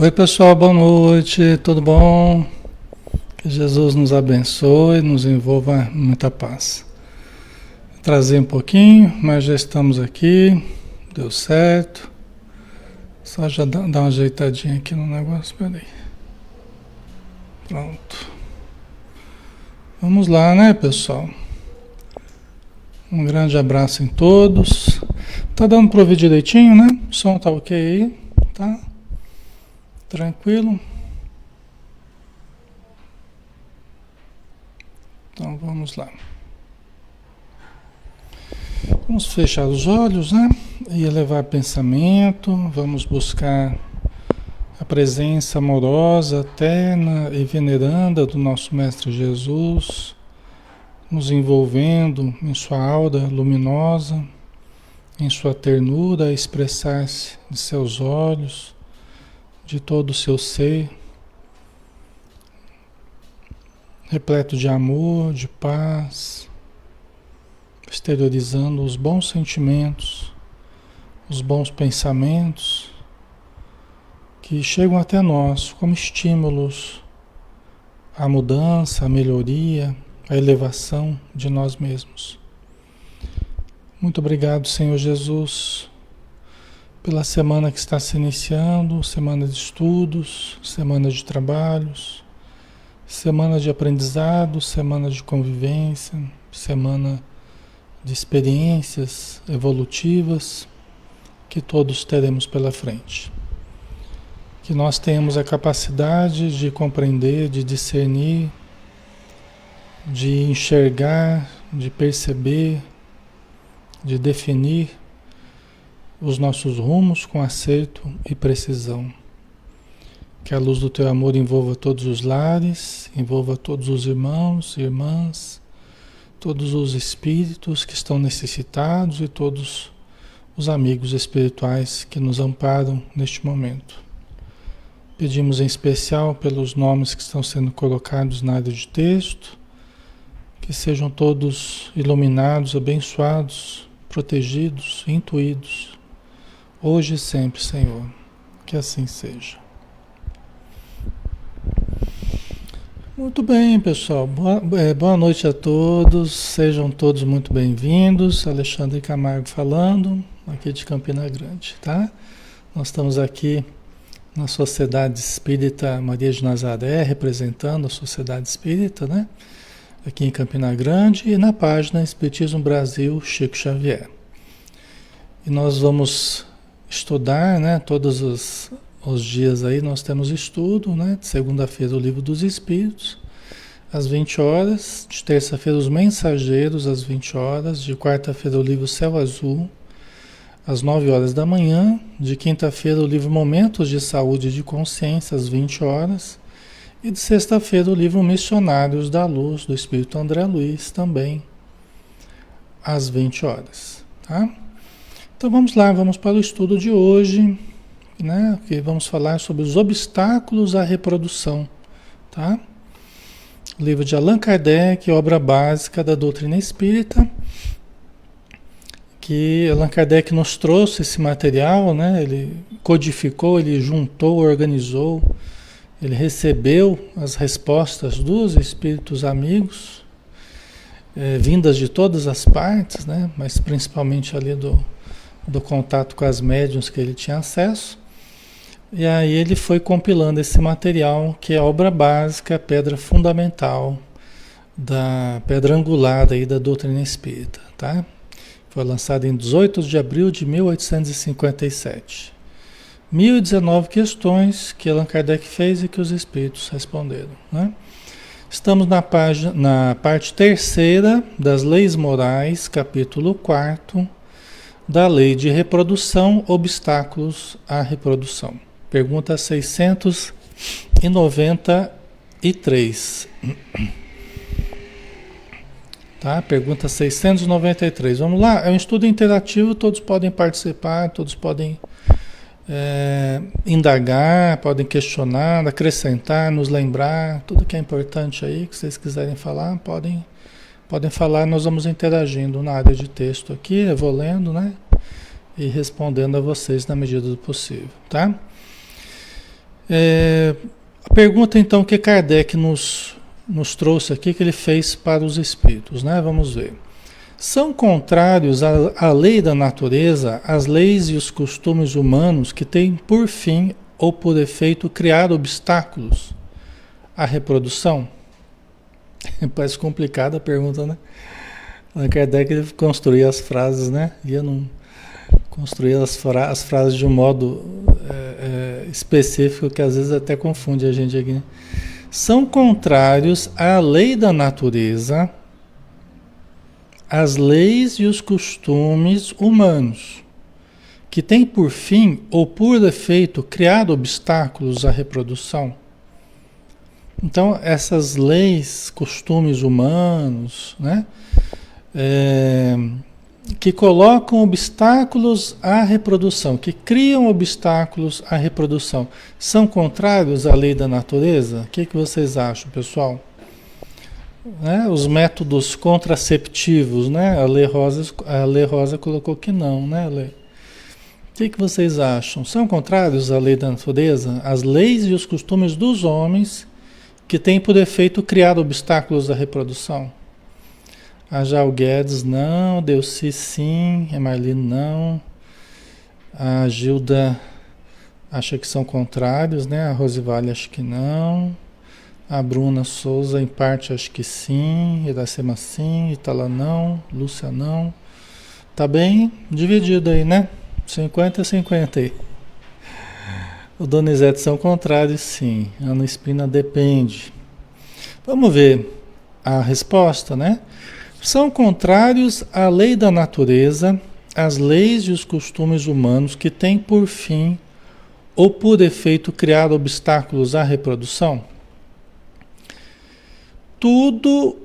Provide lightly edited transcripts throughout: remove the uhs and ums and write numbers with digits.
Oi, pessoal, boa noite, tudo bom? Que Jesus nos abençoe, nos envolva em muita paz. Trazer um pouquinho, mas já estamos aqui, deu certo. Só já dar uma ajeitadinha aqui no negócio, peraí. Pronto. Vamos lá, né, pessoal? Um grande abraço em todos. Tá dando pra ouvir direitinho, né? O som tá ok aí, tá? Tranquilo? Então vamos lá. Vamos fechar os olhos, né? E elevar pensamento. Vamos buscar a presença amorosa, eterna e veneranda do nosso Mestre Jesus, nos envolvendo em sua aura luminosa, em sua ternura a expressar-se de seus olhos, de todo o seu ser, repleto de amor, de paz, exteriorizando os bons sentimentos, os bons pensamentos que chegam até nós como estímulos à mudança, à melhoria, à elevação de nós mesmos. Muito obrigado, Senhor Jesus, pela semana que está se iniciando, semana de estudos, semana de trabalhos, semana de aprendizado, semana de convivência, semana de experiências evolutivas que todos teremos pela frente. Que nós tenhamos a capacidade de compreender, de discernir, de enxergar, de perceber, de definir os nossos rumos com acerto e precisão. Que a luz do Teu amor envolva todos os lares, envolva todos os irmãos e irmãs, todos os espíritos que estão necessitados e todos os amigos espirituais que nos amparam neste momento. Pedimos em especial pelos nomes que estão sendo colocados na área de texto, que sejam todos iluminados, abençoados, protegidos, intuídos, hoje e sempre, Senhor. Que assim seja. Muito bem, pessoal. Boa noite a todos. Sejam todos muito bem-vindos. Alexandre Camargo falando, aqui de Campina Grande, tá? Nós estamos aqui na Sociedade Espírita Maria de Nazaré, representando a Sociedade Espírita, né? Aqui em Campina Grande, e na página Espiritismo Brasil Chico Xavier. E nós vamos estudar, né? Todos os dias aí nós temos estudo, né? De segunda-feira o Livro dos Espíritos, às 20 horas. De terça-feira os Mensageiros, às 20 horas. De quarta-feira o Livro Céu Azul, às 9 horas da manhã. De quinta-feira o livro Momentos de Saúde e de Consciência, às 20 horas. E de sexta-feira o livro Missionários da Luz, do Espírito André Luiz, também às 20 horas. Tá? Então vamos lá, vamos para o estudo de hoje, né? Que vamos falar sobre os obstáculos à reprodução. Tá? Livro de Allan Kardec, obra básica da doutrina espírita, que Allan Kardec nos trouxe esse material, né? Ele codificou, ele juntou, organizou, ele recebeu as respostas dos espíritos amigos, vindas de todas as partes, né? Mas principalmente ali do contato com as médiuns que ele tinha acesso. E aí ele foi compilando esse material, que é a obra básica, a pedra fundamental, da pedra angular aí da doutrina espírita, tá? Foi lançado em 18 de abril de 1857. 1019 questões que Allan Kardec fez e que os espíritos responderam, né? Estamos na parte terceira das Leis Morais, capítulo 4, da Lei de Reprodução, Obstáculos à Reprodução. Pergunta 693. Tá? Pergunta 693. Vamos lá, é um estudo interativo, todos podem participar, todos podem indagar, podem questionar, acrescentar, nos lembrar, tudo que é importante aí, que vocês quiserem falar, podem falar, nós vamos interagindo na área de texto aqui, eu vou lendo, né? E respondendo a vocês na medida do possível, tá? A pergunta então que Kardec nos trouxe aqui, que ele fez para os espíritos, né? Vamos ver. São contrários à lei da natureza as leis e os costumes humanos que têm por fim ou por efeito criar obstáculos à reprodução? Parece complicada a pergunta, né? A Kardec ele construía as frases, né? Ia construir as frases de um modo específico que às vezes até confunde a gente aqui. São contrários à lei da natureza as leis e os costumes humanos que têm por fim ou por efeito criar obstáculos à reprodução. Então, essas leis, costumes humanos, né, que colocam obstáculos à reprodução, que criam obstáculos à reprodução, são contrários à lei da natureza? O que vocês acham, pessoal? Né? Os métodos contraceptivos, né? A Lei Rosa colocou que não, né, Lê? O que vocês acham? São contrários à lei da natureza? As leis e os costumes dos homens que têm por efeito criar obstáculos à reprodução? A Jal Guedes, não. Delci, sim. A Marlene, não. A Gilda acha que são contrários, né? A Rosivale, acho que não. A Bruna Souza, em parte, acho que sim. Iracema, sim. Itala, não. Lúcia, não. Tá bem dividido aí, né? 50-50 aí. O Donizete são contrários, sim. Ana Espina, depende. Vamos ver a resposta, né? São contrários à lei da natureza, as leis e os costumes humanos que têm por fim ou por efeito criar obstáculos à reprodução. Tudo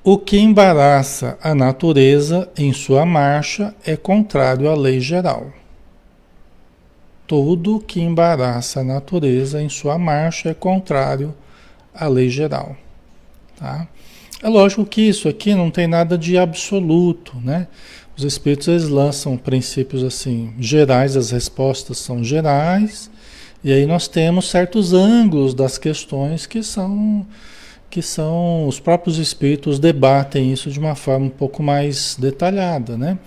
o que embaraça a natureza em sua marcha é contrário à lei geral. Tudo que embaraça a natureza em sua marcha é contrário à lei geral. Tá? É lógico que isso aqui não tem nada de absoluto, né? Os espíritos eles lançam princípios assim gerais, as respostas são gerais, e aí nós temos certos ângulos das questões que são os próprios espíritos debatem isso de uma forma um pouco mais detalhada, né?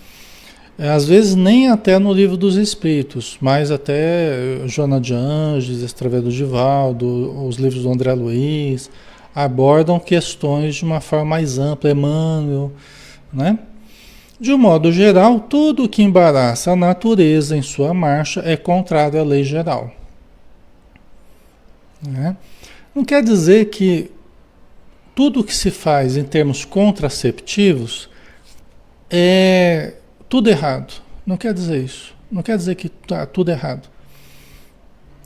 Às vezes nem até no Livro dos Espíritos, mas até Joana de Ângeles, através do Divaldo, os livros do André Luiz, abordam questões de uma forma mais ampla, Emmanuel, né? De um modo geral, tudo que embaraça a natureza em sua marcha é contrário à lei geral. Né? Não quer dizer que tudo que se faz em termos contraceptivos é tudo errado. Não quer dizer isso. Não quer dizer que está tudo errado.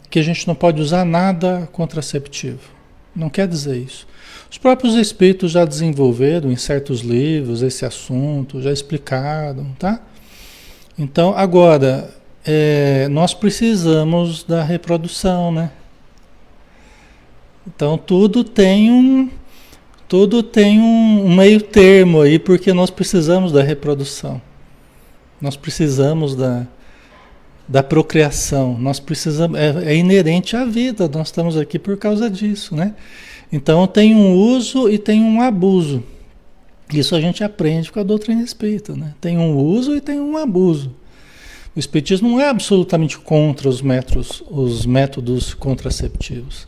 Que a gente não pode usar nada contraceptivo. Não quer dizer isso. Os próprios espíritos já desenvolveram em certos livros esse assunto, já explicaram, tá? Então, agora, nós precisamos da reprodução, né? Então, tudo tem um meio termo aí, porque nós precisamos da reprodução. Nós precisamos da procriação. Nós precisamos, é inerente à vida, nós estamos aqui por causa disso, né? Então tem um uso e tem um abuso. Isso a gente aprende com a doutrina espírita, né? Tem um uso e tem um abuso. O espiritismo não é absolutamente contra os métodos contraceptivos,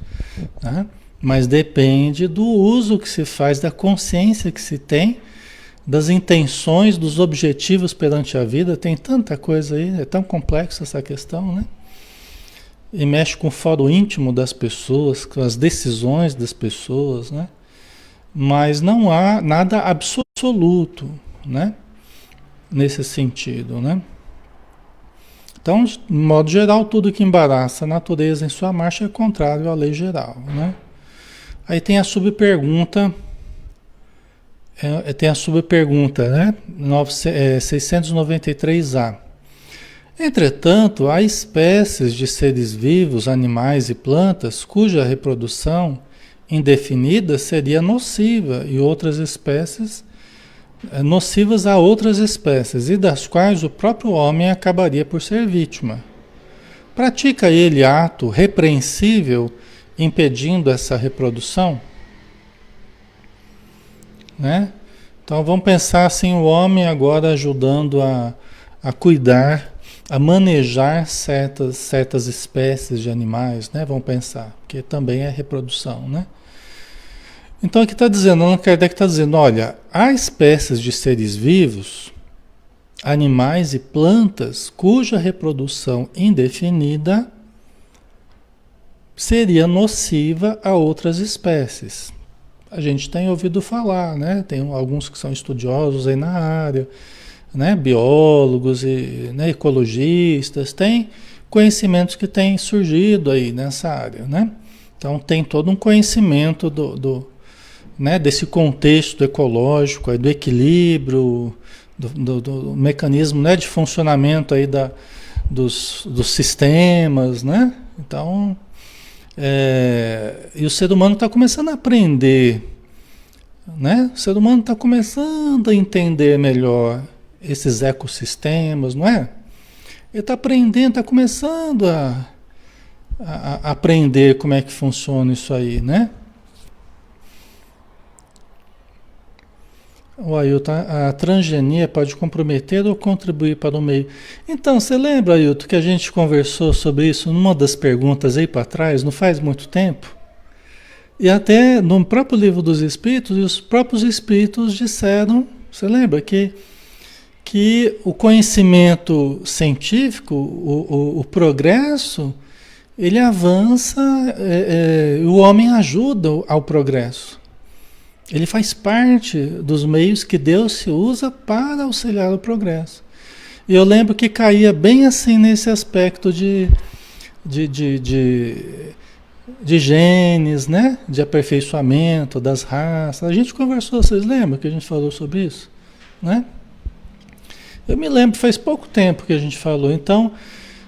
né? Mas depende do uso que se faz, da consciência que se tem, das intenções, dos objetivos perante a vida. Tem tanta coisa aí, é tão complexa essa questão, né? E mexe com o foro íntimo das pessoas, com as decisões das pessoas, né? Mas não há nada absoluto, né? Nesse sentido, né? Então, de modo geral, tudo que embaraça a natureza em sua marcha é contrário à lei geral, né? Aí tem a subpergunta, né? 693A. Entretanto, há espécies de seres vivos, animais e plantas, cuja reprodução indefinida seria nociva e outras espécies nocivas a outras espécies, e das quais o próprio homem acabaria por ser vítima. pratica ele ato repreensível impedindo essa reprodução, né? Então vamos pensar assim, o homem agora ajudando a cuidar, a manejar certas espécies de animais, né? Vamos pensar, porque também é reprodução, né? Então aqui está dizendo, Allan Kardec está dizendo, olha, há espécies de seres vivos, animais e plantas, cuja reprodução indefinida seria nociva a outras espécies. A gente tem ouvido falar, né? Tem alguns que são estudiosos aí na área, né? Biólogos e, né, ecologistas, tem conhecimentos que têm surgido aí nessa área, né? Então tem todo um conhecimento né, desse contexto ecológico, aí, do equilíbrio, do mecanismo, né, de funcionamento aí dos sistemas, né? Então, e o ser humano está começando a aprender, né? O ser humano está começando a entender melhor esses ecossistemas, não é? Ele está aprendendo, está começando a aprender como é que funciona isso aí, né? O Ailton, a transgenia pode comprometer ou contribuir para o meio. Então, você lembra, Ailton, que a gente conversou sobre isso numa das perguntas aí para trás, não faz muito tempo? E até no próprio Livro dos Espíritos, os próprios Espíritos disseram, você lembra, que o conhecimento científico, o progresso, ele avança, o homem ajuda ao progresso. Ele faz parte dos meios que Deus se usa para auxiliar o progresso. E eu lembro que caía bem assim nesse aspecto de genes, né? De aperfeiçoamento das raças. A gente conversou, vocês lembram que a gente falou sobre isso? Né? Eu me lembro, faz pouco tempo que a gente falou. Então,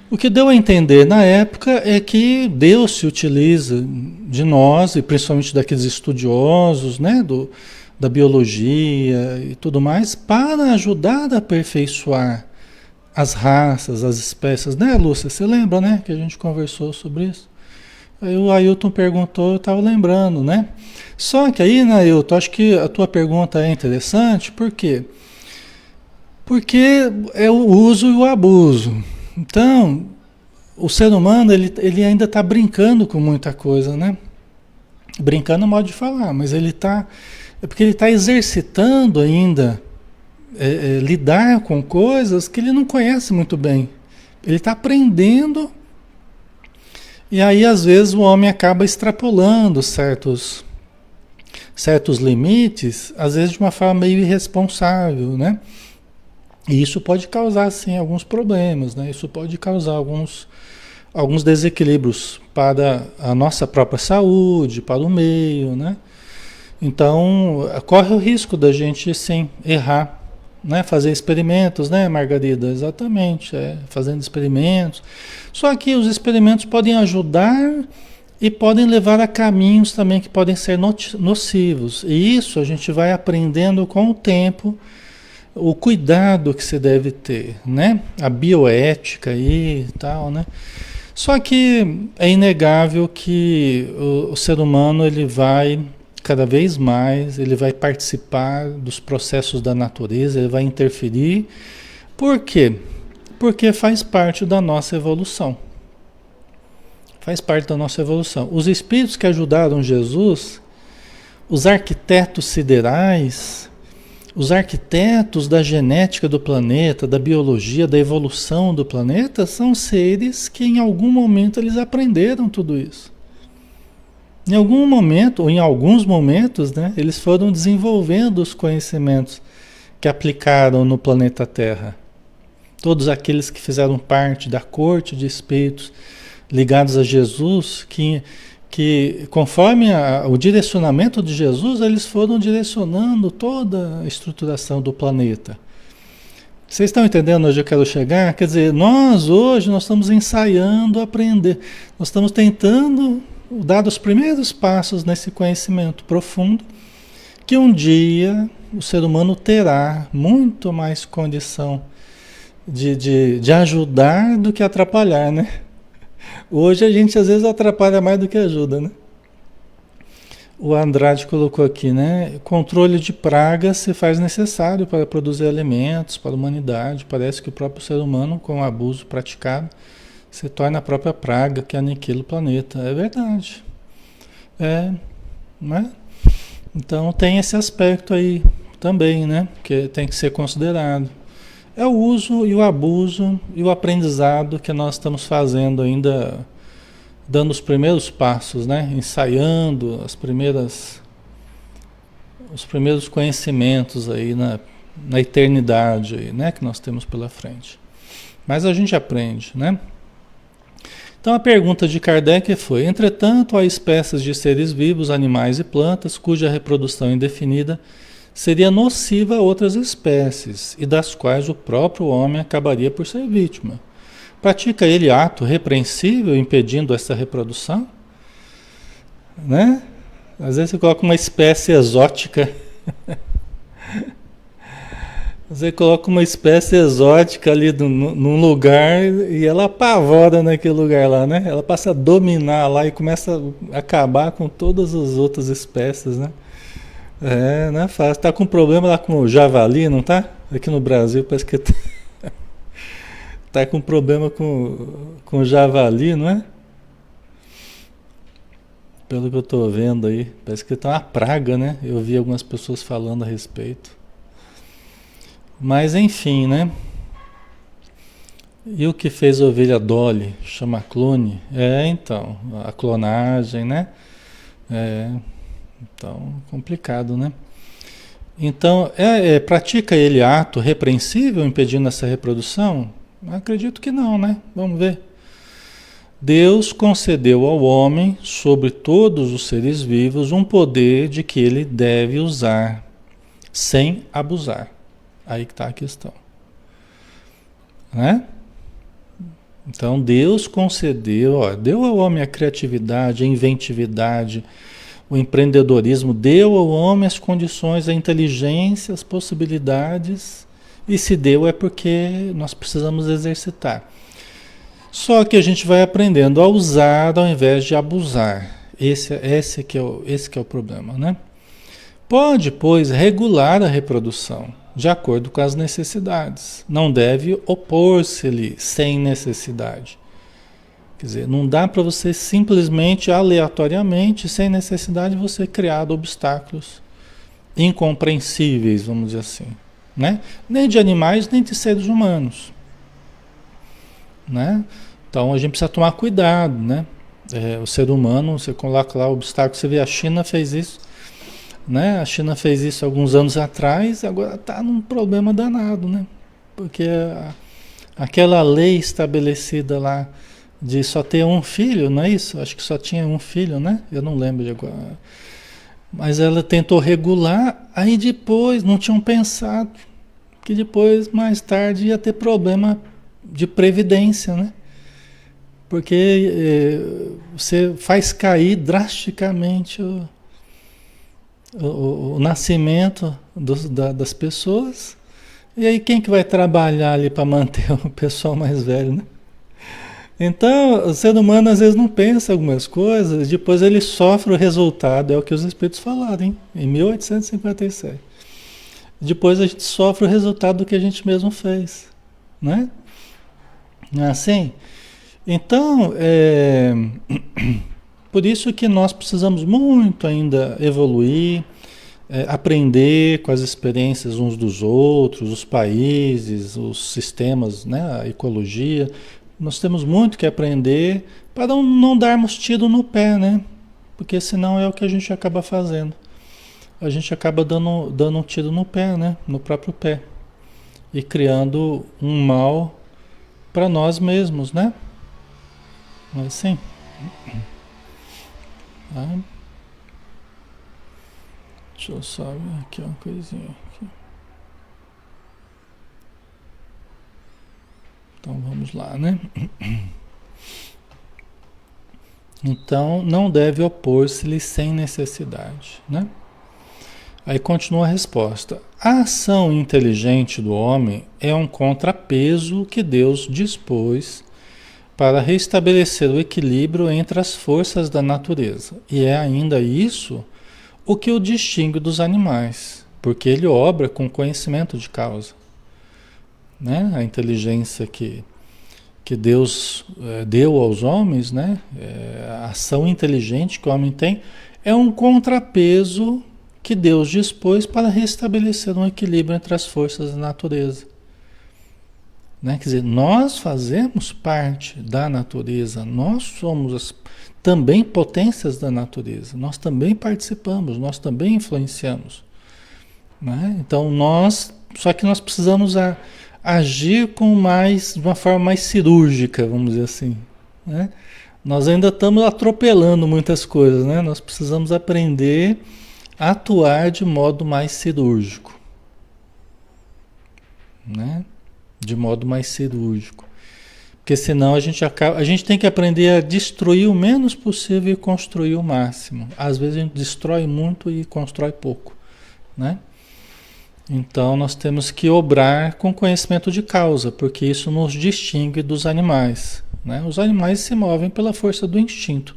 o que deu a entender na época é que Deus se utiliza de nós, e principalmente daqueles estudiosos, né, da biologia e tudo mais, para ajudar a aperfeiçoar as raças, as espécies, né, Lúcia? Você lembra, né, que a gente conversou sobre isso? Aí o Ailton perguntou, eu estava lembrando, né? Só que aí, né, Ailton, acho que a tua pergunta é interessante, por quê? Porque é o uso e o abuso. Então, o ser humano, ele ainda está brincando com muita coisa, né? Brincando é modo de falar, mas ele está... É porque ele está exercitando ainda lidar com coisas que ele não conhece muito bem. Ele está aprendendo e aí, às vezes, o homem acaba extrapolando certos limites, às vezes de uma forma meio irresponsável, né? E isso pode causar, sim, alguns problemas, né? Isso pode causar alguns desequilíbrios para a nossa própria saúde, para o meio, né? Então, corre o risco da gente, sim, errar, né? Fazer experimentos, né, Margarida? Exatamente, fazendo experimentos. Só que os experimentos podem ajudar e podem levar a caminhos também que podem ser nocivos. E isso a gente vai aprendendo com o tempo, o cuidado que se deve ter, né? A bioética aí e tal, né? Só que é inegável que o ser humano, ele vai cada vez mais, ele vai participar dos processos da natureza, ele vai interferir. Por quê? Porque faz parte da nossa evolução. Faz parte da nossa evolução. Os espíritos que ajudaram Jesus, os arquitetos siderais, os arquitetos da genética do planeta, da biologia, da evolução do planeta, são seres que em algum momento eles aprenderam tudo isso. Em algum momento, ou em alguns momentos, né, eles foram desenvolvendo os conhecimentos que aplicaram no planeta Terra. Todos aqueles que fizeram parte da corte de espíritos ligados a Jesus, que conforme o direcionamento de Jesus, eles foram direcionando toda a estruturação do planeta. Vocês estão entendendo onde eu quero chegar? Quer dizer, hoje nós estamos ensaiando aprender. Nós estamos tentando dar os primeiros passos nesse conhecimento profundo, que um dia o ser humano terá muito mais condição de ajudar do que atrapalhar, né? Hoje a gente às vezes atrapalha mais do que ajuda, né? O Andrade colocou aqui, né? Controle de pragas se faz necessário para produzir alimentos para a humanidade. Parece que o próprio ser humano, com o abuso praticado, se torna a própria praga que aniquila o planeta. É verdade. É, né? Então tem esse aspecto aí também, né? Que tem que ser considerado. É o uso e o abuso e o aprendizado que nós estamos fazendo ainda, dando os primeiros passos, né? Ensaiando os primeiros conhecimentos aí na eternidade aí, né? Que nós temos pela frente. Mas a gente aprende, né? Então a pergunta de Kardec foi: entretanto, há espécies de seres vivos, animais e plantas, cuja reprodução indefinida seria nociva a outras espécies, e das quais o próprio homem acabaria por ser vítima. Pratica ele ato repreensível impedindo essa reprodução? Né? Às vezes você coloca uma espécie exótica. Você coloca uma espécie exótica ali num lugar e ela apavora naquele lugar lá, né? Ela passa a dominar lá e começa a acabar com todas as outras espécies, né? É, não é fácil. Tá com problema lá com o javali, não tá? Aqui no Brasil parece que tá com problema com o javali, não é? Pelo que eu tô vendo aí, parece que tá uma praga, né? Eu vi algumas pessoas falando a respeito. Mas enfim, né? E o que fez a ovelha Dolly? Chama clone? É, então, a clonagem, né? É, então, complicado, né? Então, pratica ele ato repreensível impedindo essa reprodução? Acredito que não, né? Vamos ver. Deus concedeu ao homem, sobre todos os seres vivos, um poder de que ele deve usar, sem abusar. Aí que está a questão. Né? Então Deus concedeu, ó, deu ao homem a criatividade, a inventividade, o empreendedorismo, deu ao homem as condições, a inteligência, as possibilidades, e se deu é porque nós precisamos exercitar. Só que a gente vai aprendendo a usar ao invés de abusar. Esse que é o problema, né? Pode, pois, regular a reprodução de acordo com as necessidades. Não deve opor-se-lhe sem necessidade. Quer dizer, não dá para você simplesmente, aleatoriamente, sem necessidade, você criar obstáculos incompreensíveis, vamos dizer assim, né? Nem de animais, nem de seres humanos, né? Então a gente precisa tomar cuidado, né? O ser humano, você coloca lá o obstáculo, você vê a China fez isso, né? A China fez isso alguns anos atrás, agora está num problema danado, né? Porque aquela lei estabelecida lá de só ter um filho, não é isso? Acho que só tinha um filho, né? Eu não lembro de agora. Mas ela tentou regular, aí depois não tinham pensado que depois, mais tarde, ia ter problema de previdência, né? Porque você faz cair drasticamente o nascimento das pessoas, e aí quem que vai trabalhar ali para manter o pessoal mais velho, né? Então, o ser humano às vezes não pensa algumas coisas, depois ele sofre o resultado, é o que os espíritos falaram, hein? Em 1857. Depois a gente sofre o resultado do que a gente mesmo fez, né? Não é assim? Então, por isso que nós precisamos muito ainda evoluir, aprender com as experiências uns dos outros, os países, os sistemas, né, a ecologia. Nós temos muito que aprender para não darmos tiro no pé, né? Porque senão é o que a gente acaba fazendo. A gente acaba dando um tiro no pé, né? No próprio pé. E criando um mal para nós mesmos, né? Não é assim? Tá? Deixa eu só ver aqui uma coisinha. Aqui. Então vamos lá, né? Então não deve opor-se-lhe sem necessidade, né? Aí continua a resposta. A ação inteligente do homem é um contrapeso que Deus dispôs para restabelecer o equilíbrio entre as forças da natureza. E é ainda isso o que o distingue dos animais, porque ele obra com conhecimento de causa, né? A inteligência que Deus deu aos homens, né? A ação inteligente que o homem tem é um contrapeso que Deus dispôs para restabelecer um equilíbrio entre as forças da natureza. Né? Quer dizer, nós fazemos parte da natureza, nós somos também potências da natureza, nós também participamos, nós também influenciamos. Né? Então só que nós precisamos agir de uma forma mais cirúrgica, vamos dizer assim. Né? Nós ainda estamos atropelando muitas coisas, né? Nós precisamos aprender a atuar de modo mais cirúrgico. Né? De modo mais cirúrgico. Porque senão a gente tem que aprender a destruir o menos possível e construir o máximo. Às vezes a gente destrói muito e constrói pouco, né? Então nós temos que obrar com conhecimento de causa, porque isso nos distingue dos animais, né? Os animais se movem pela força do instinto,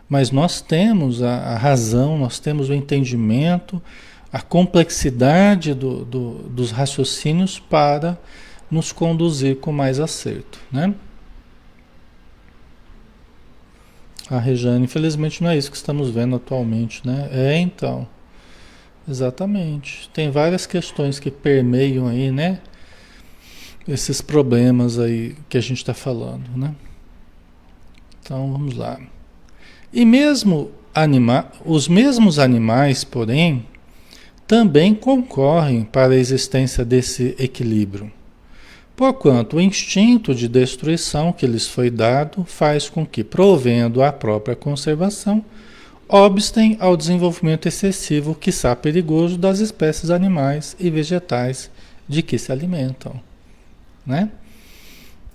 mas nós temos a razão, nós temos o entendimento, a complexidade dos raciocínios para nos conduzir com mais acerto, né? A Rejane, infelizmente não é isso que estamos vendo atualmente, né? Então, exatamente. Tem várias questões que permeiam aí, né? Esses problemas aí que a gente está falando, né? Então, vamos lá. E mesmo os mesmos animais, porém, também concorrem para a existência desse equilíbrio. Porquanto o instinto de destruição que lhes foi dado faz com que, provendo a própria conservação, obstem ao desenvolvimento excessivo, quiçá perigoso, das espécies animais e vegetais de que se alimentam. Né?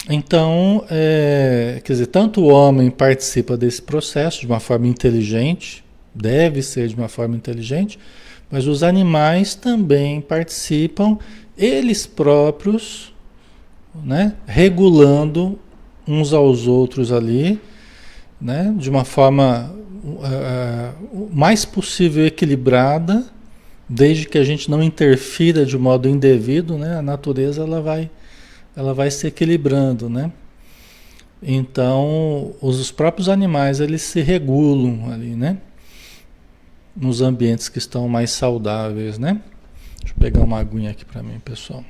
Então, quer dizer, tanto o homem participa desse processo de uma forma inteligente, deve ser de uma forma inteligente, mas os animais também participam, eles próprios, né, regulando uns aos outros ali, né, de uma forma o mais possível equilibrada, desde que a gente não interfira de modo indevido, né, a natureza ela vai se equilibrando, né? Então, os próprios animais eles se regulam ali, né? Nos ambientes que estão mais saudáveis, né? Deixa eu pegar uma aguinha aqui para mim, pessoal.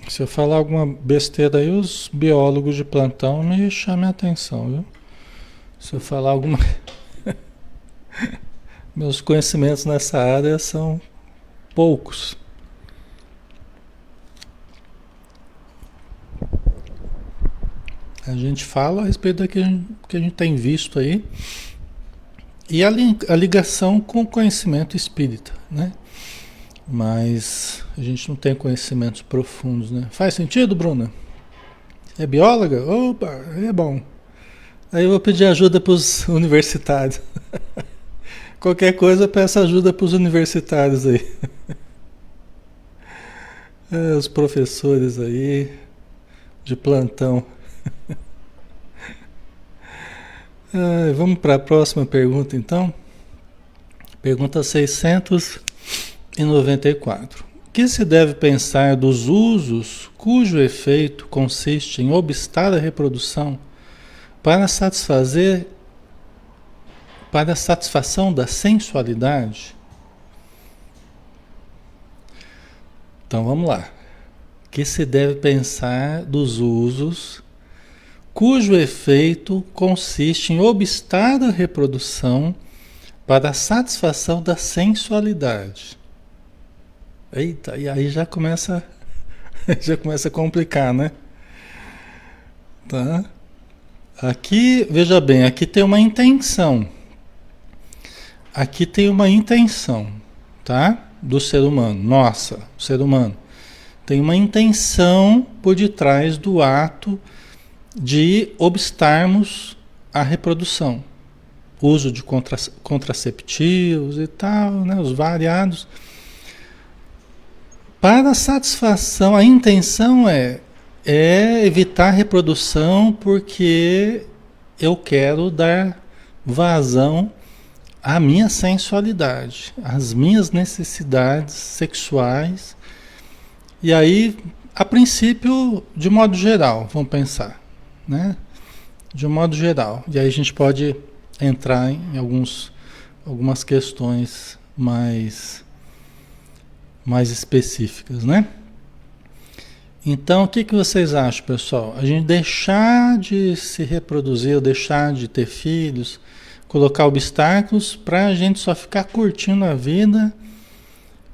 Se eu falar alguma besteira aí, os biólogos de plantão me chamem a atenção, viu? Se eu falar alguma... Meus conhecimentos nessa área são poucos. A gente fala a respeito daquilo que a gente tem visto aí e a ligação com o conhecimento espírita, né? Mas a gente não tem conhecimentos profundos, né? Faz sentido, Bruna? É bióloga? Opa, é bom. Aí eu vou pedir ajuda para os universitários. Qualquer coisa eu peço ajuda para os universitários aí. Os professores aí de plantão. Vamos para a próxima pergunta então. Pergunta 694. O que se deve pensar dos usos cujo efeito consiste em obstar a reprodução para a satisfação da sensualidade? Então vamos lá. O que se deve pensar dos usos cujo efeito consiste em obstar a reprodução para a satisfação da sensualidade? Eita, e aí já começa a complicar, né? Tá? Aqui, veja bem, aqui tem uma intenção. Aqui tem uma intenção, tá? Do ser humano. Nossa, o ser humano tem uma intenção por detrás do ato de obstarmos a reprodução. Uso de contraceptivos e tal, né? Os variados. Para a satisfação, a intenção é evitar a reprodução porque eu quero dar vazão à minha sensualidade, às minhas necessidades sexuais. E aí, a princípio, de modo geral, vamos pensar, né? De um modo geral. E aí a gente pode entrar em algumas questões mais específicas, né? Então, o que vocês acham, pessoal? A gente deixar de se reproduzir, ou deixar de ter filhos, colocar obstáculos para a gente só ficar curtindo a vida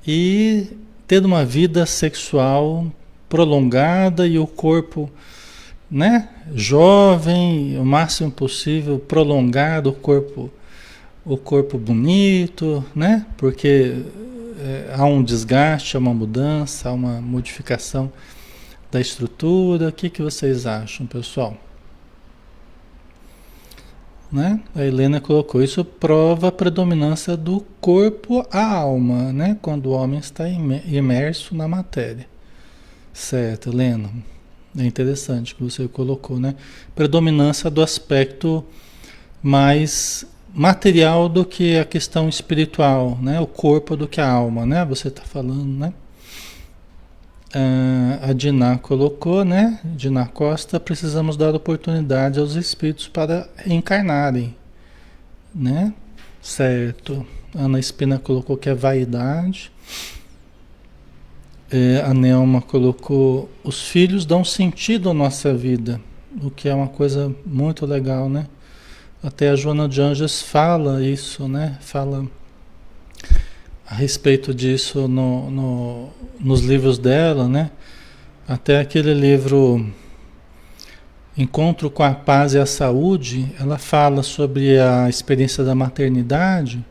e ter uma vida sexual prolongada e o corpo, né, jovem, o máximo possível, prolongado, o corpo bonito, né? Porque há um desgaste, há uma mudança, há uma modificação da estrutura. O que vocês acham, pessoal? Né? A Helena colocou, isso prova a predominância do corpo à alma, né? Quando o homem está imerso na matéria. Certo, Helena? É interessante que você colocou, né? Predominância do aspecto mais material do que a questão espiritual, né? O corpo do que a alma, né? Você está falando, né? A Diná colocou, né? Diná Costa, precisamos dar oportunidade aos espíritos para encarnarem, né? Certo. Ana Espina colocou que é vaidade. A Nelma colocou, os filhos dão sentido à nossa vida, o que é uma coisa muito legal, né? Até a Joana de Anjos fala isso, né? Fala a respeito disso nos livros dela, né? Até aquele livro Encontro com a Paz e a Saúde, ela fala sobre a experiência da maternidade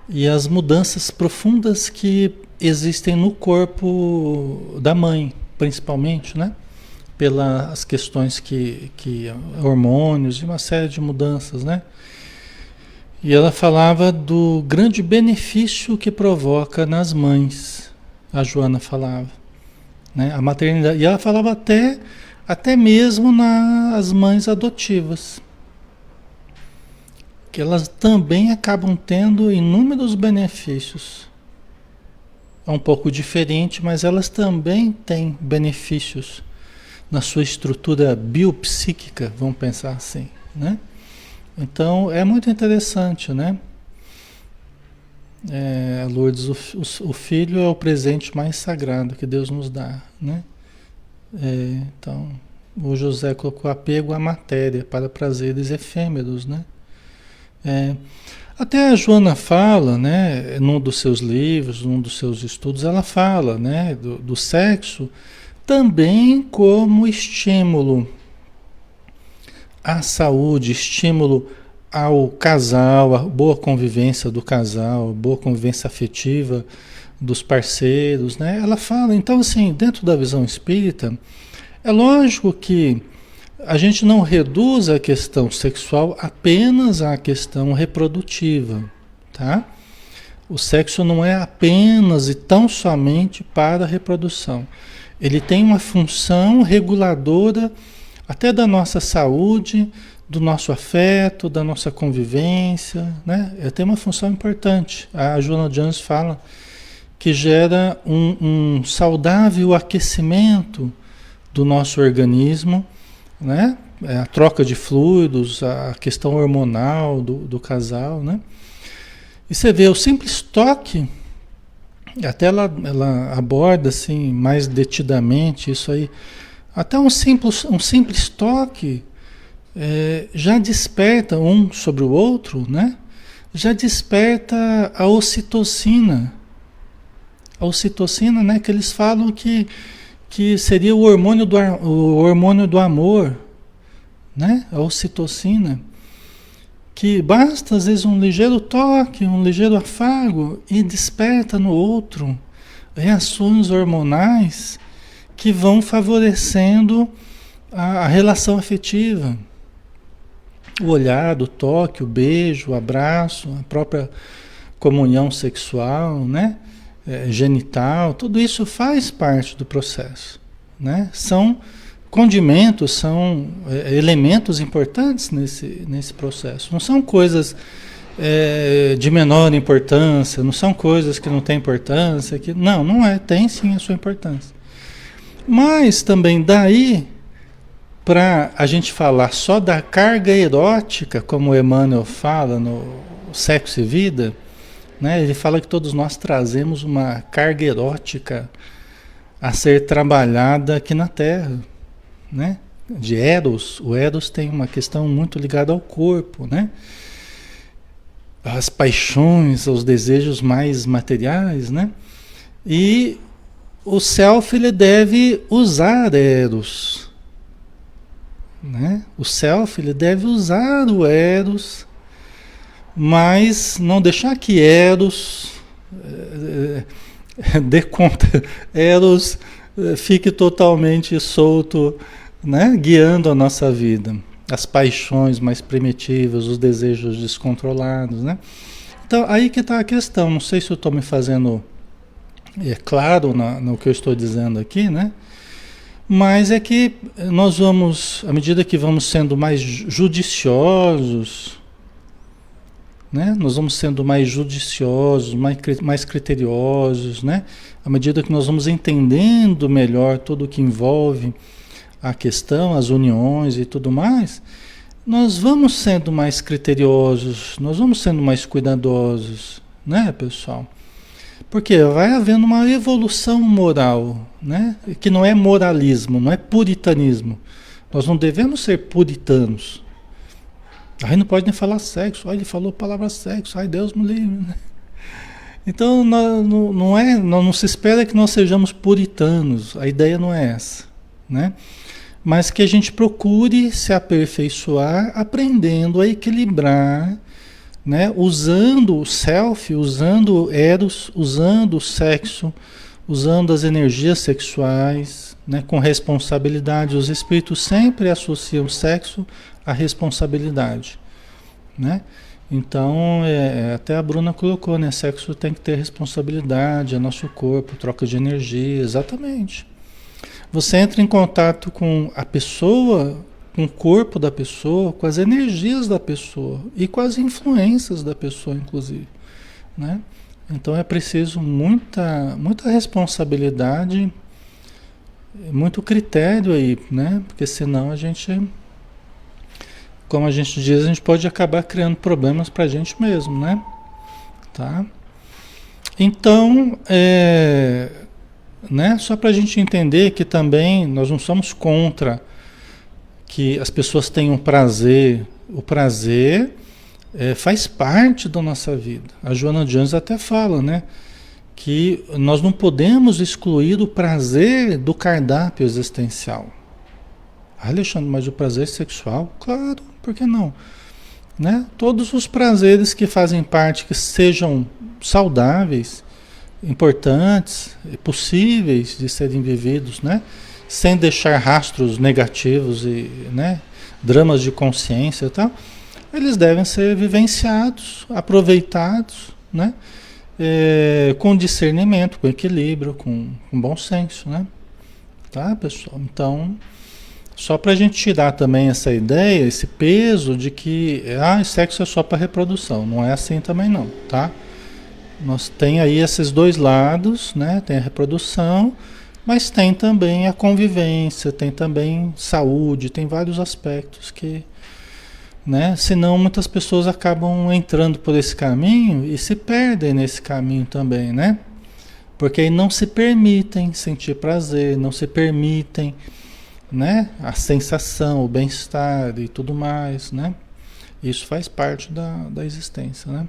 e as mudanças profundas que existem no corpo da mãe, principalmente, né? Pelas questões que hormônios e uma série de mudanças, né? E ela falava do grande benefício que provoca nas mães, a Joana falava, né? A maternidade. E ela falava até mesmo nas mães adotivas, que elas também acabam tendo inúmeros benefícios. É um pouco diferente, mas elas também têm benefícios na sua estrutura biopsíquica, vamos pensar assim, né? Então, é muito interessante, né? Lourdes, o filho é o presente mais sagrado que Deus nos dá, né? Então, o José colocou apego à matéria para prazeres efêmeros, né? Até a Joana fala, né, num dos seus livros, num dos seus estudos, ela fala, né, do sexo também como estímulo à saúde, estímulo ao casal, a boa convivência do casal, boa convivência afetiva dos parceiros, né? Ela fala, então assim, dentro da visão espírita, é lógico que a gente não reduz a questão sexual apenas à questão reprodutiva, tá? O sexo não é apenas e tão somente para a reprodução. Ele tem uma função reguladora até da nossa saúde, do nosso afeto, da nossa convivência, né? Tem uma função importante. A Joana de Anjos fala que gera um saudável aquecimento do nosso organismo, né? A troca de fluidos, a questão hormonal do casal, né? E você vê o simples toque, até ela aborda assim mais detidamente isso aí, até um simples toque já desperta um sobre o outro, né? Já desperta a ocitocina. A ocitocina, né? Que eles falam que seria o hormônio do amor, né? A ocitocina. Que basta às vezes um ligeiro toque, um ligeiro afago e desperta no outro reações hormonais que vão favorecendo a relação afetiva. O olhar, o toque, o beijo, o abraço, a própria comunhão sexual, né? genital, tudo isso faz parte do processo, né? São condimentos, são elementos importantes nesse processo. Não são coisas de menor importância, não são coisas que não têm importância. Não é, tem sim a sua importância. Mas também daí, para a gente falar só da carga erótica, como o Emmanuel fala no Sexo e Vida, né? Ele fala que todos nós trazemos uma carga erótica a ser trabalhada aqui na Terra, né? De Eros. O Eros tem uma questão muito ligada ao corpo, né? As paixões, os desejos mais materiais, né? E o Self, ele deve usar Eros, né? O Self, ele deve usar o Eros, mas não deixar que Eros dê conta, Eros fique totalmente solto, né? Guiando a nossa vida, as paixões mais primitivas, os desejos descontrolados, né? Então, aí que está a questão. Não sei se eu estou me fazendo claro no que eu estou dizendo aqui, né? Mas é que nós vamos, à medida que vamos sendo mais judiciosos, né? Nós vamos sendo mais judiciosos, mais criteriosos, né? À medida que nós vamos entendendo melhor tudo o que envolve a questão, as uniões e tudo mais, nós vamos sendo mais criteriosos, nós vamos sendo mais cuidadosos, né, pessoal? Porque vai havendo uma evolução moral, né? Que não é moralismo, não é puritanismo. Nós não devemos ser puritanos. Aí não pode nem falar sexo. Ele falou a palavra sexo. Ai, Deus me livre. Então, não se espera que nós sejamos puritanos. A ideia não é essa, né? Mas que a gente procure se aperfeiçoar, aprendendo a equilibrar, né? Usando o self, usando o eros, usando o sexo, usando as energias sexuais, né? Com responsabilidade. Os espíritos sempre associam o sexo à responsabilidade, né? Então, até a Bruna colocou, né? Sexo tem que ter responsabilidade, é nosso corpo, troca de energia, exatamente. Você entra em contato com a pessoa, com o corpo da pessoa, com as energias da pessoa e com as influências da pessoa, inclusive, né? Então é preciso muita responsabilidade, muito critério aí, né? Porque senão a gente, como a gente diz, a gente pode acabar criando problemas para a gente mesmo, né? Tá? Então, né? Só para a gente entender que também nós não somos contra que as pessoas tenham prazer. O prazer faz parte da nossa vida. A Joana de Anjos até fala, né? Que nós não podemos excluir o prazer do cardápio existencial. Ah, Alexandre, mas o prazer sexual? Claro, por que não? Né? Todos os prazeres que fazem parte, que sejam saudáveis, importantes, possíveis de serem vividos, né? Sem deixar rastros negativos e, né, dramas de consciência e tal, eles devem ser vivenciados, aproveitados, né? Com discernimento, com equilíbrio, com bom senso, né? Tá, pessoal? Então, só para a gente tirar também essa ideia, esse peso de que sexo é só para reprodução. Não é assim também não, tá? Nós tem aí esses dois lados, né? Tem a reprodução, mas tem também a convivência, tem também saúde, tem vários aspectos que, né? Senão muitas pessoas acabam entrando por esse caminho e se perdem nesse caminho também, né? Porque aí não se permitem sentir prazer, não se permitem, né? A sensação, o bem-estar e tudo mais, né? Isso faz parte da existência, né?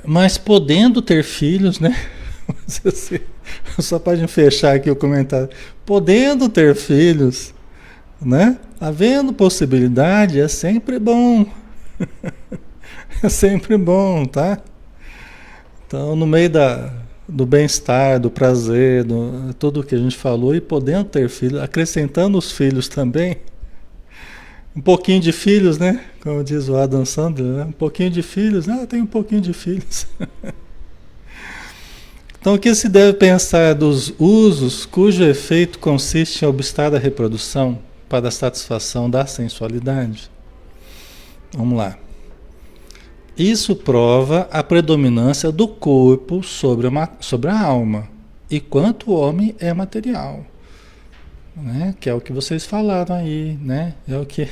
Mas podendo ter filhos, né? Só para fechar aqui o comentário. Podendo ter filhos, né? Havendo possibilidade, é sempre bom. É sempre bom, tá? Então, no meio do bem-estar, do prazer, tudo o que a gente falou, e podendo ter filhos, acrescentando os filhos também, um pouquinho de filhos, né? Como diz o Adam Sandler, né? Um pouquinho de filhos, tem um pouquinho de filhos. Então, o que se deve pensar dos usos cujo efeito consiste em obstar a reprodução para a satisfação da sensualidade? Vamos lá. Isso prova a predominância do corpo sobre a alma, e quanto o homem é material, né? Que é o que vocês falaram aí, né? É o que...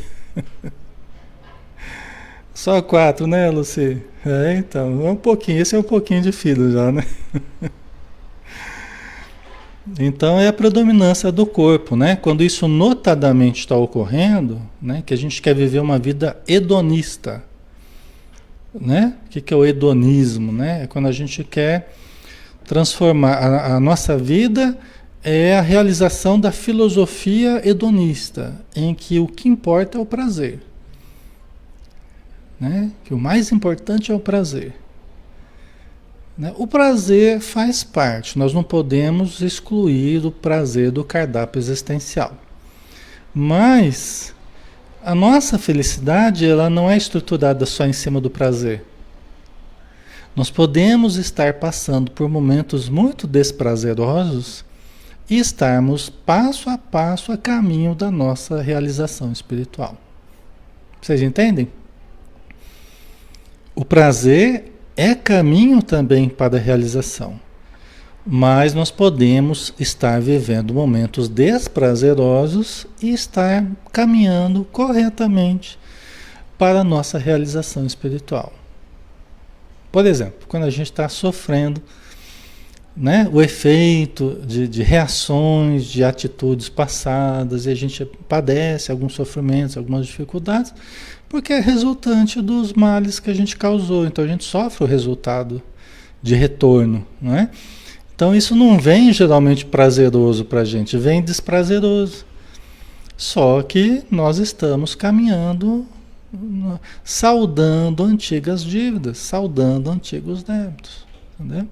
Só 4, né, Luci? Então, é um pouquinho, esse é um pouquinho de filho já, né? Então é a predominância do corpo, né? Quando isso notadamente está ocorrendo, né? Que a gente quer viver uma vida hedonista, né? O que é o hedonismo, né? É quando a gente quer transformar a nossa vida, é a realização da filosofia hedonista, em que o que importa é o prazer, né? Que o mais importante é o prazer. Né? O prazer faz parte, nós não podemos excluir o prazer do cardápio existencial. Mas a nossa felicidade, ela não é estruturada só em cima do prazer. Nós podemos estar passando por momentos muito desprazerosos e estarmos passo a passo a caminho da nossa realização espiritual. Vocês entendem? O prazer é caminho também para a realização, mas nós podemos estar vivendo momentos desprazerosos e estar caminhando corretamente para a nossa realização espiritual. Por exemplo, quando a gente está sofrendo, né, o efeito de reações, de atitudes passadas, e a gente padece alguns sofrimentos, algumas dificuldades, porque é resultante dos males que a gente causou. Então a gente sofre o resultado de retorno, não é? Então isso não vem geralmente prazeroso para a gente, vem desprazeroso. Só que nós estamos caminhando, saudando antigas dívidas, saudando antigos débitos, entendeu?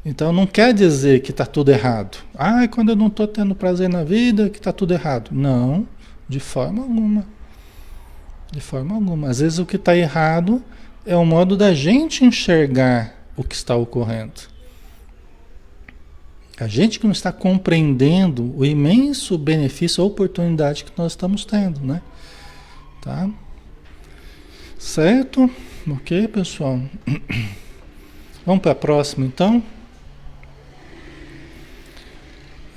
Então não quer dizer que está tudo errado. Ah, quando eu não estou tendo prazer na vida, que está tudo errado. Não, de forma alguma. De forma alguma. Às vezes o que está errado é o modo da gente enxergar o que está ocorrendo. A gente que não está compreendendo o imenso benefício, a oportunidade que nós estamos tendo, né? Tá? Certo? Ok, pessoal? Vamos para a próxima, então?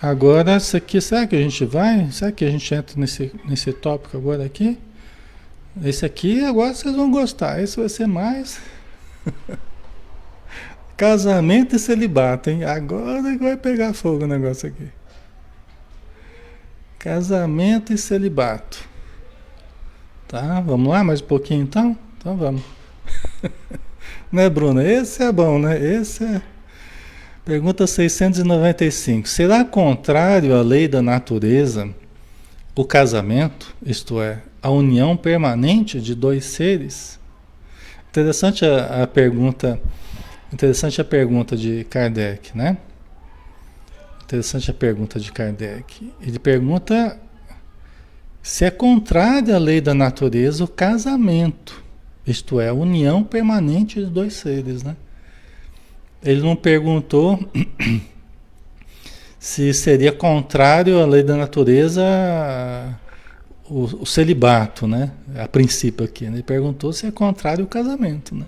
Agora, isso aqui, será que a gente vai? Será que a gente entra nesse tópico agora aqui? Esse aqui, agora vocês vão gostar. Esse vai ser mais... Casamento e celibato, hein? Agora que vai pegar fogo o negócio aqui. Casamento e celibato. Tá, vamos lá? Mais um pouquinho, então? Então vamos. Né, Bruna? Esse é bom, né? Esse é... Pergunta 695. Será contrário à lei da natureza o casamento, isto é, a união permanente de dois seres? Interessante a pergunta de Kardec, né? Interessante a pergunta de Kardec. Ele pergunta se é contrário à lei da natureza o casamento, isto é, a união permanente de dois seres, né? Ele não perguntou se seria contrário à lei da natureza o celibato, né? A princípio aqui, né? Ele perguntou se é contrário ao casamento, né?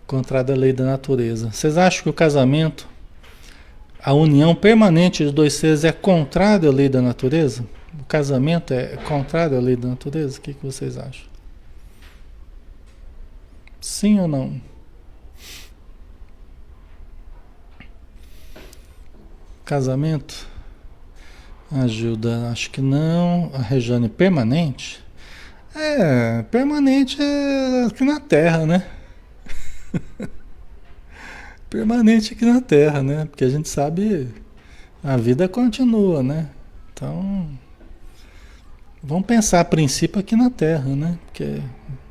Contrário à lei da natureza. Vocês acham que o casamento, a união permanente de dois seres é contrário à lei da natureza? O casamento é contrário à lei da natureza? O que vocês acham? Sim ou não? Casamento? A Gilda, acho que não. A Rejane, permanente? Permanente é aqui na Terra, né? Permanente aqui na Terra, né? Porque a gente sabe, a vida continua, né? Então, vamos pensar a princípio aqui na Terra, né? Porque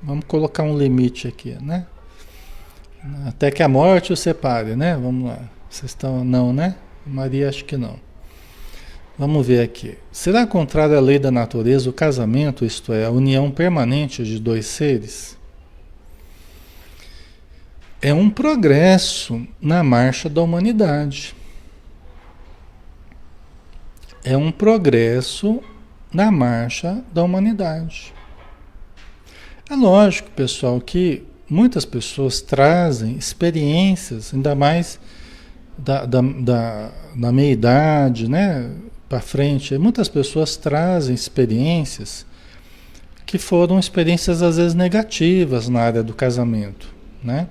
vamos colocar um limite aqui, né? Até que a morte os separe, né? Vamos lá. Vocês estão... Não, né? Maria, acho que não. Vamos ver aqui. Será contrário à lei da natureza o casamento, isto é, a união permanente de dois seres? É um progresso na marcha da humanidade. É um progresso na marcha da humanidade. É lógico, pessoal, que muitas pessoas trazem experiências, ainda mais da meia idade, né, para frente. Muitas pessoas trazem experiências que foram experiências às vezes negativas na área do casamento, né?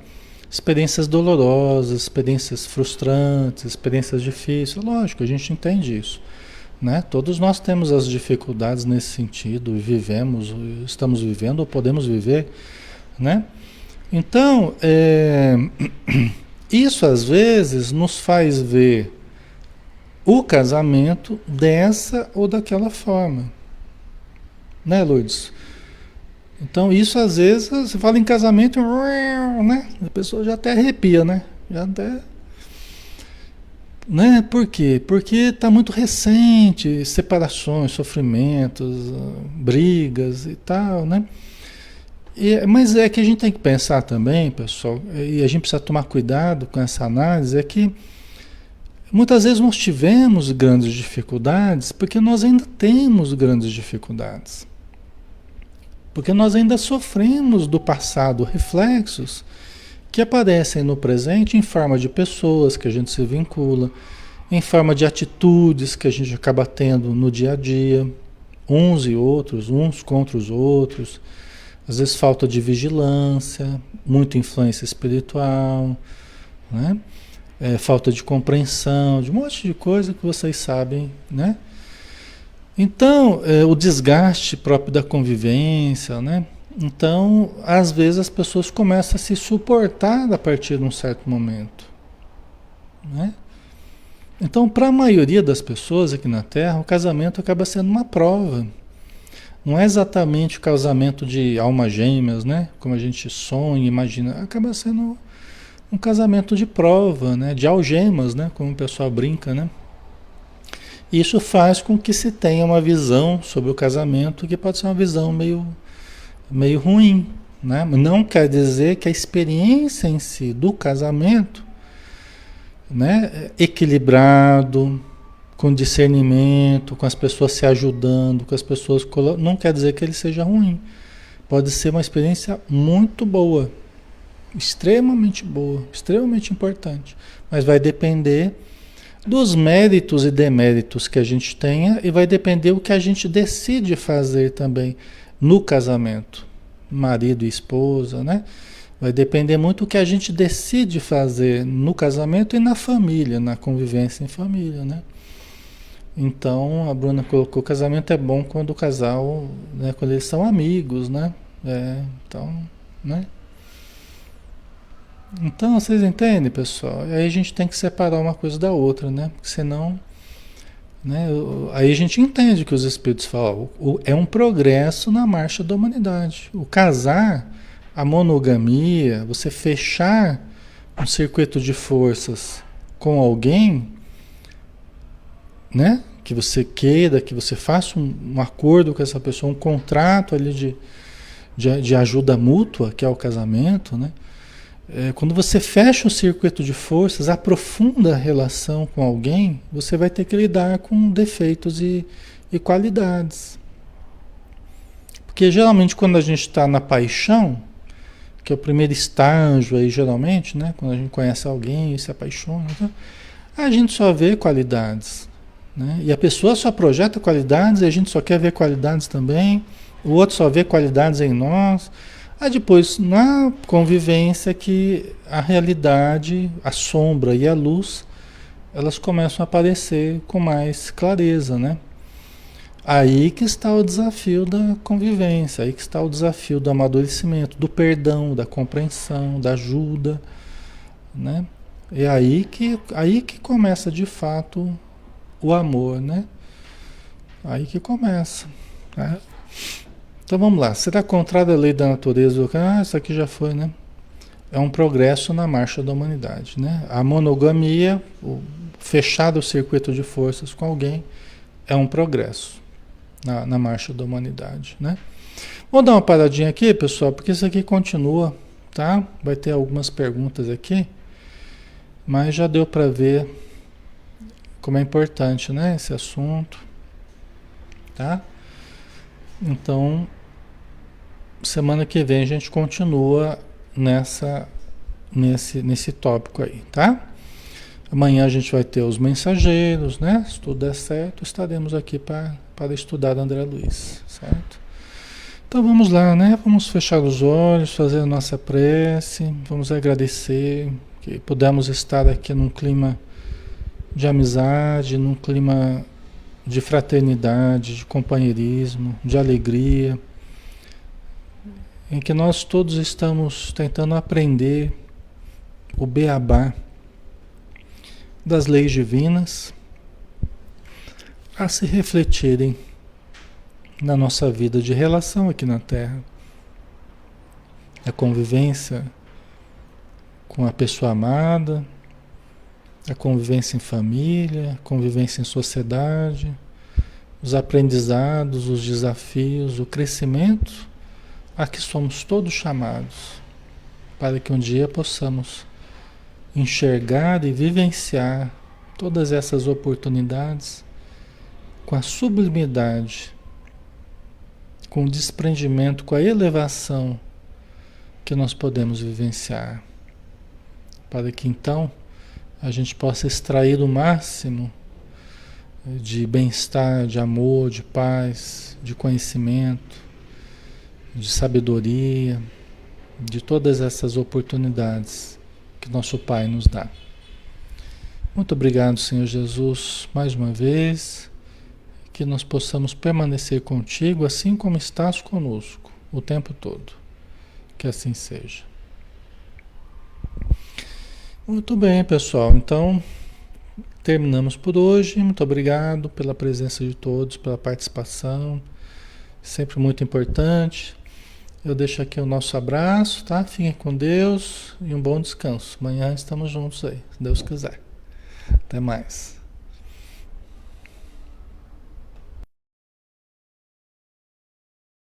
Experiências dolorosas, experiências frustrantes, experiências difíceis. Lógico, a gente entende isso, né? Todos nós temos as dificuldades nesse sentido, vivemos, estamos vivendo ou podemos viver, né? Então, isso às vezes nos faz ver o casamento dessa ou daquela forma, né, Lourdes? Então, isso às vezes, você fala em casamento, né? A pessoa já até arrepia, né? Já até. Né? Por quê? Porque está muito recente, separações, sofrimentos, brigas e tal, né? Mas é que a gente tem que pensar também, pessoal, e a gente precisa tomar cuidado com essa análise, é que muitas vezes nós tivemos grandes dificuldades porque nós ainda temos grandes dificuldades. Porque nós ainda sofremos do passado reflexos que aparecem no presente em forma de pessoas que a gente se vincula, em forma de atitudes que a gente acaba tendo no dia a dia, uns e outros, uns contra os outros, às vezes falta de vigilância, muita influência espiritual, né? Falta de compreensão, de um monte de coisa que vocês sabem, né? Então, o desgaste próprio da convivência, né? Então, às vezes as pessoas começam a se suportar a partir de um certo momento, né? Então, para a maioria das pessoas aqui na Terra, o casamento acaba sendo uma prova. Não é exatamente o casamento de almas gêmeas, né? Como a gente sonha, imagina. Acaba sendo um casamento de prova, né? De algemas, né? Como o pessoal brinca, né? Isso faz com que se tenha uma visão sobre o casamento que pode ser uma visão meio ruim, né? Não quer dizer que a experiência em si do casamento, né, equilibrado, com discernimento, com as pessoas se ajudando, com as pessoas não quer dizer que ele seja ruim. Pode ser uma experiência muito boa, extremamente boa, extremamente importante, mas vai depender dos méritos e deméritos que a gente tenha e vai depender o que a gente decide fazer também no casamento, marido e esposa, né? Vai depender muito do que a gente decide fazer no casamento e na família, na convivência em família, né? Então, a Bruna colocou, casamento é bom quando o casal, né, quando eles são amigos, né? Então, né? Então, vocês entendem, pessoal? Aí a gente tem que separar uma coisa da outra, né? Porque senão, né? Aí a gente entende que os espíritos falam, é um progresso na marcha da humanidade. O casar, a monogamia, você fechar um circuito de forças com alguém, né? Que você queira, que você faça um acordo com essa pessoa, um contrato ali de ajuda mútua, que é o casamento, né? Quando você fecha o circuito de forças, aprofunda a relação com alguém, você vai ter que lidar com defeitos e qualidades. Porque geralmente quando a gente está na paixão, que é o primeiro estágio aí geralmente, né? Quando a gente conhece alguém e se apaixona, né? A gente só vê qualidades, né? E a pessoa só projeta qualidades e a gente só quer ver qualidades também, o outro só vê qualidades em nós. Aí depois, na convivência, que a realidade, a sombra e a luz, elas começam a aparecer com mais clareza, né? Aí que está o desafio da convivência, aí que está o desafio do amadurecimento, do perdão, da compreensão, da ajuda, né? É aí que começa de fato o amor, né? Aí que começa, né? Então vamos lá, será contrário à lei da natureza? Isso aqui já foi, né? É um progresso na marcha da humanidade, né? A monogamia, fechado o circuito de forças com alguém, é um progresso na marcha da humanidade, né? Vou dar uma paradinha aqui, pessoal, porque isso aqui continua, tá? Vai ter algumas perguntas aqui, mas já deu para ver como é importante, né, esse assunto, tá? Então, semana que vem a gente continua nesse tópico aí, tá? Amanhã a gente vai ter os mensageiros, né? Se tudo der certo, estaremos aqui para estudar André Luiz, certo? Então vamos lá, né? Vamos fechar os olhos, fazer a nossa prece, vamos agradecer que pudemos estar aqui num clima de amizade, num clima de fraternidade, de companheirismo, de alegria, em que nós todos estamos tentando aprender o beabá das leis divinas a se refletirem na nossa vida de relação aqui na Terra, a convivência com a pessoa amada, a convivência em família, a convivência em sociedade, os aprendizados, os desafios, o crescimento a que somos todos chamados, para que um dia possamos enxergar e vivenciar todas essas oportunidades com a sublimidade, com o desprendimento, com a elevação que nós podemos vivenciar, para que então a gente possa extrair o máximo de bem-estar, de amor, de paz, de conhecimento, de sabedoria, de todas essas oportunidades que nosso Pai nos dá. Muito obrigado, Senhor Jesus, mais uma vez, que nós possamos permanecer contigo assim como estás conosco o tempo todo. Que assim seja. Muito bem, pessoal. Então, terminamos por hoje. Muito obrigado pela presença de todos, pela participação. Sempre muito importante. Eu deixo aqui o nosso abraço, tá? Fiquem com Deus e um bom descanso. Amanhã estamos juntos aí, se Deus quiser. Até mais.